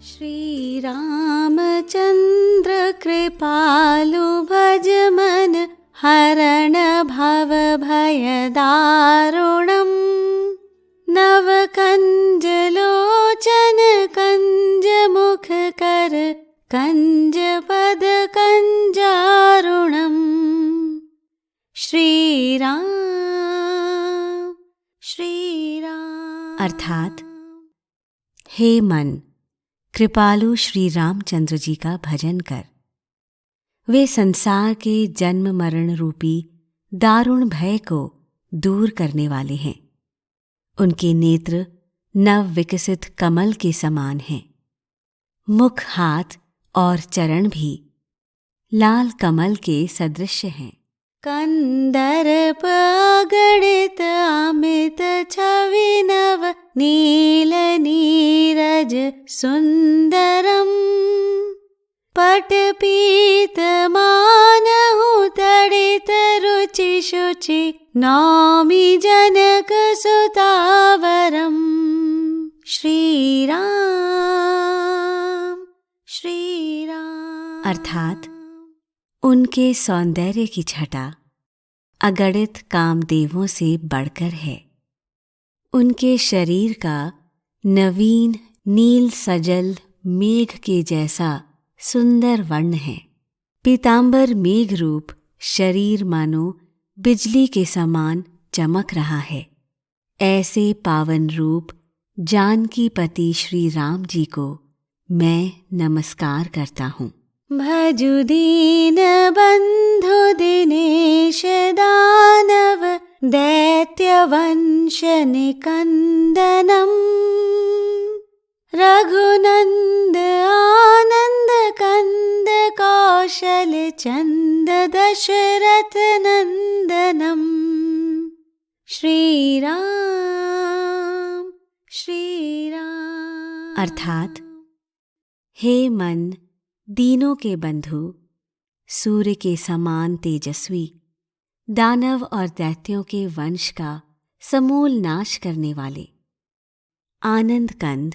श्री रामचंद्र कृपालु भज मन हरण भव भय दारुणम् नव कंज लोचन कंज मुख कर कंज पद कंजारुणम्। श्री राम अर्थात हे मन, कृपालु श्री रामचंद्र जी का भजन कर। वे संसार के जन्म मरण रूपी दारुण भय को दूर करने वाले हैं। उनके नेत्र नव विकसित कमल के समान हैं। मुख, हाथ और चरण भी लाल कमल के सदृश हैं। कंदर्प गणित अमित छवि नव नील नीरज सुंदरम पट पीत मानहु तड़ित रुचि शुचि नौमि जनक सुतावरम। श्री राम अर्थात उनके सौंदर्य की छटा अगणित कामदेवों से बढ़कर है। उनके शरीर का नवीन नील सजल मेघ के जैसा सुंदर वर्ण है। पीतांबर मेघ रूप शरीर मानो बिजली के समान चमक रहा है। ऐसे पावन रूप जानकी पति श्री राम जी को मैं नमस्कार करता हूँ। भजु दीन बंधु दिनेश दानव दैत्य वंश निकंदनम रघुनंद आनंद कंद कौशल चंद दशरथ नंदनम। श्री राम अर्थात हे मन, दीनों के बंधु, सूर्य के समान तेजस्वी, दानव और दैत्यों के वंश का समूल नाश करने वाले, आनंद कंद,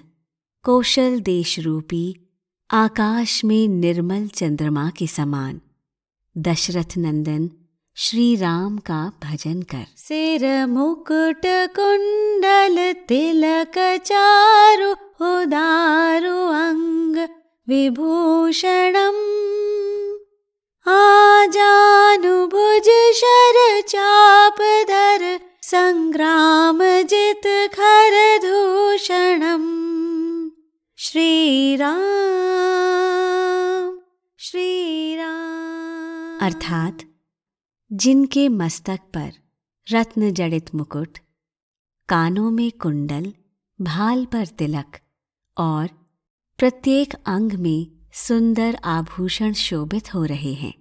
कौशल देश रूपी आकाश में निर्मल चंद्रमा के समान दशरथ नंदन श्री राम का भजन कर। सिर मुकुट कुंडल तिलक चारु उदारु अंग विभूषणम् आजानुभुज शर चाप धर संग्राम जित खर दूषणम्। श्री राम अर्थात जिनके मस्तक पर रत्न जड़ित मुकुट, कानों में कुंडल, भाल पर तिलक और प्रत्येक अंग में सुंदर आभूषण शोभित हो रहे हैं,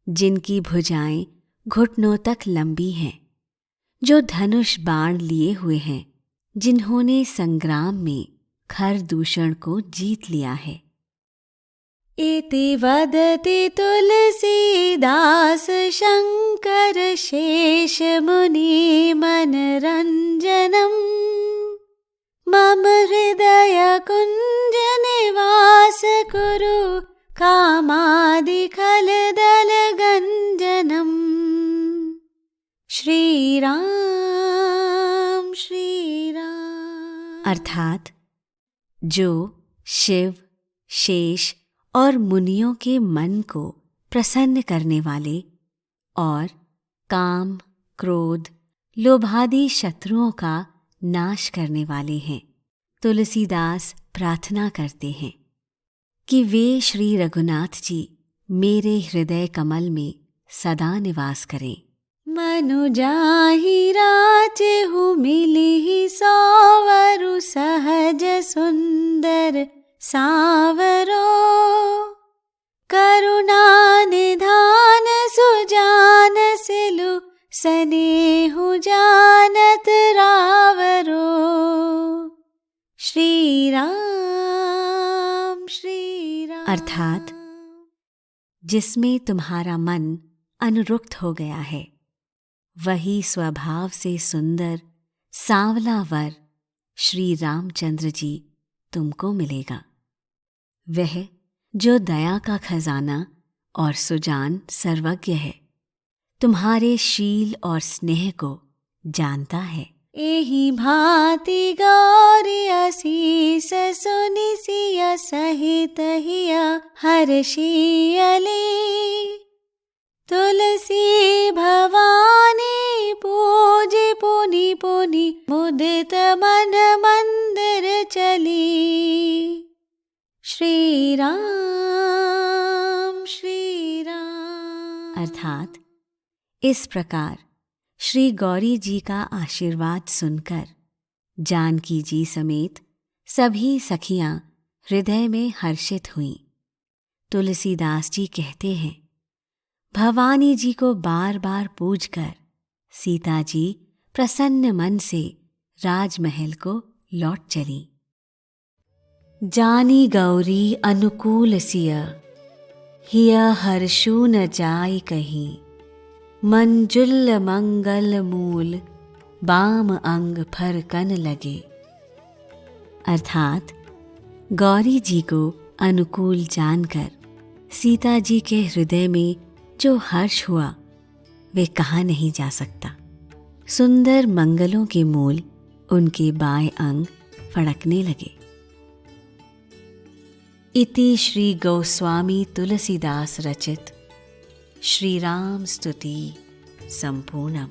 जिनकी भुजाएं घुटनों तक लंबी हैं, जो धनुष बाण लिए हुए हैं, जिन्होंने संग्राम में खर दूषण को जीत लिया है। इति वदति तुलसीदास शंकर शेष मुनि मनरंजनम् मम हृदय कुंज निवास कुरु कामादि खलदल गंजनम्। श्री राम अर्थात जो शिव, शेष और मुनियों के मन को प्रसन्न करने वाले और काम, क्रोध, लोभादि शत्रुओं का नाश करने वाले हैं, तुलसीदास प्रार्थना करते हैं कि वे श्री रघुनाथ जी मेरे हृदय कमल में सदा निवास करें। मनु जाहि राचेहु मिलिहि सौवरु सहज सुंदर सावरो करुणा निधान सुजान सिलु सनेहु जानत रावरो। श्री राम अर्थात जिसमें तुम्हारा मन अनुरुक्त हो गया है, वही स्वभाव से सुंदर सांवला वर श्री रामचंद्र जी तुमको मिलेगा। वह जो दया का खजाना और सुजान सर्वज्ञ है, तुम्हारे शील और स्नेह को जानता है। एहि भांति गौरी असीस सुनि सिय सहित हिया हर्षियले। तुलसी भवानी पूजे पुनि पुनि मुदित मन मंदिर चली। श्री राम श्री राम। अर्थात इस प्रकार श्री गौरी जी का आशीर्वाद सुनकर जानकी जी समेत सभी सखियां हृदय में हर्षित हुईं। तुलसीदास जी कहते हैं, भवानी जी को बार बार पूजकर सीता जी प्रसन्न मन से राजमहल को लौट चली। जानी गौरी अनुकूल सिय, हिय हर्षु न जाय कहीं। मंजुल मंगल मूल, बाम अंग फरकन लगे। अर्थात गौरी जी को अनुकूल जानकर सीता जी के हृदय में जो हर्ष हुआ वे कहा नहीं जा सकता। सुंदर मंगलों के मूल उनके बाएं अंग फड़कने लगे। इति श्री गोस्वामी तुलसीदास रचित श्री राम स्तुति संपूर्णम।